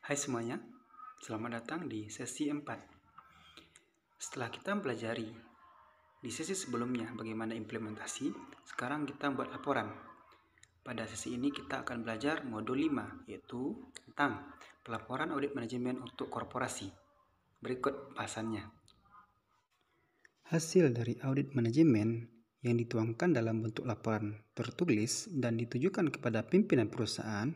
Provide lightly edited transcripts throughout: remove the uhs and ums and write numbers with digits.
Hai semuanya, selamat datang di sesi 4. Setelah kita mempelajari di sesi sebelumnya bagaimana implementasi, sekarang kita buat laporan. Pada sesi ini kita akan belajar modul 5, yaitu tentang pelaporan audit manajemen untuk korporasi. Berikut bahasannya. Hasil dari audit manajemen yang dituangkan dalam bentuk laporan tertulis dan ditujukan kepada pimpinan perusahaan,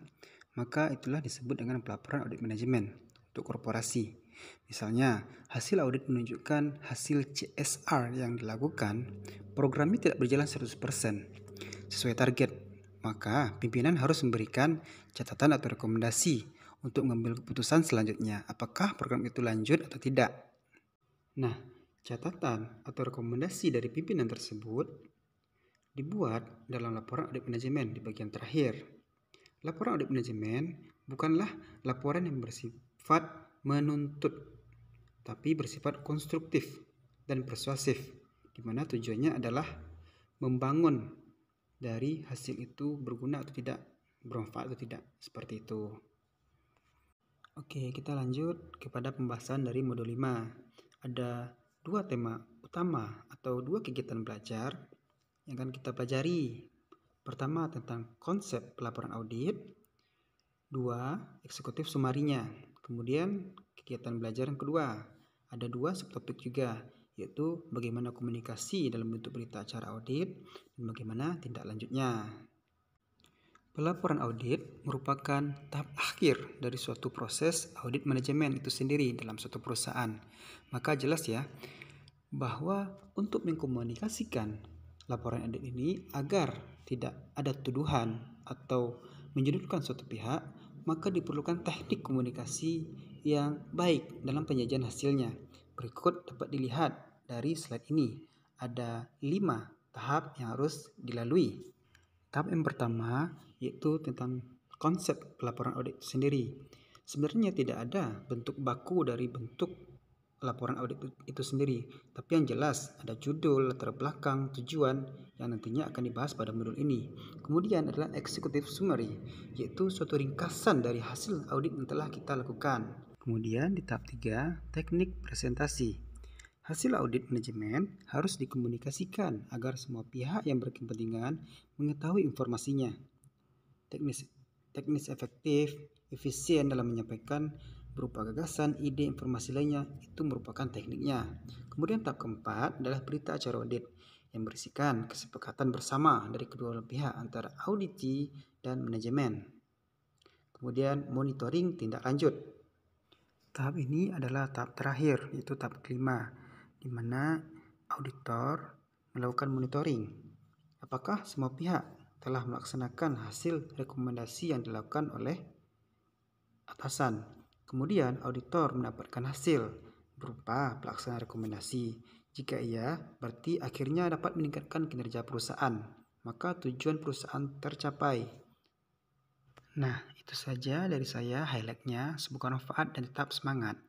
maka itulah disebut dengan pelaporan audit manajemen untuk korporasi. Misalnya, hasil audit menunjukkan hasil CSR yang dilakukan, programnya tidak berjalan 100% sesuai target, maka pimpinan harus memberikan catatan atau rekomendasi untuk mengambil keputusan selanjutnya, apakah program itu lanjut atau tidak. Nah, catatan atau rekomendasi dari pimpinan tersebut dibuat dalam laporan audit manajemen di bagian terakhir. Laporan audit manajemen bukanlah laporan yang bersifat menuntut, tapi bersifat konstruktif dan persuasif, di mana tujuannya adalah membangun dari hasil itu berguna atau tidak, bermanfaat atau tidak, seperti itu. Oke, kita lanjut kepada pembahasan dari modul 5. Ada dua tema utama atau dua kegiatan belajar yang akan kita pelajari. Pertama tentang konsep pelaporan audit, dua eksekutif sumarinya. Kemudian kegiatan belajar yang kedua, ada dua subtopik juga, yaitu bagaimana komunikasi dalam bentuk berita acara audit dan bagaimana tindak lanjutnya. Pelaporan audit merupakan tahap akhir dari suatu proses audit manajemen itu sendiri dalam suatu perusahaan. Maka jelas ya bahwa untuk mengkomunikasikan laporan audit ini agar tidak ada tuduhan atau menyudutkan suatu pihak, maka diperlukan teknik komunikasi yang baik dalam penyajian hasilnya. Berikut dapat dilihat dari slide ini. Ada 5 tahap yang harus dilalui. Tahap yang pertama yaitu tentang konsep pelaporan audit sendiri. Sebenarnya tidak ada bentuk baku dari bentuk laporan audit itu sendiri, tapi yang jelas ada judul, latar belakang, tujuan yang nantinya akan dibahas pada modul ini. Kemudian adalah executive summary, yaitu suatu ringkasan dari hasil audit yang telah kita lakukan. Kemudian di tahap 3, teknik presentasi. Hasil audit manajemen harus dikomunikasikan agar semua pihak yang berkepentingan mengetahui informasinya. Teknis efektif, efisien dalam menyampaikan berupa gagasan, ide, informasi lainnya, itu merupakan tekniknya. Kemudian tahap keempat adalah berita acara audit yang berisikan kesepakatan bersama dari kedua pihak antara auditi dan manajemen. Kemudian monitoring tindak lanjut. Tahap ini adalah tahap terakhir, yaitu tahap kelima, di mana auditor melakukan monitoring. Apakah semua pihak telah melaksanakan hasil rekomendasi yang dilakukan oleh atasan? Kemudian auditor mendapatkan hasil berupa pelaksanaan rekomendasi. Jika iya, berarti akhirnya dapat meningkatkan kinerja perusahaan, maka tujuan perusahaan tercapai. Nah, itu saja dari saya highlight-nya. Semoga manfaat dan tetap semangat.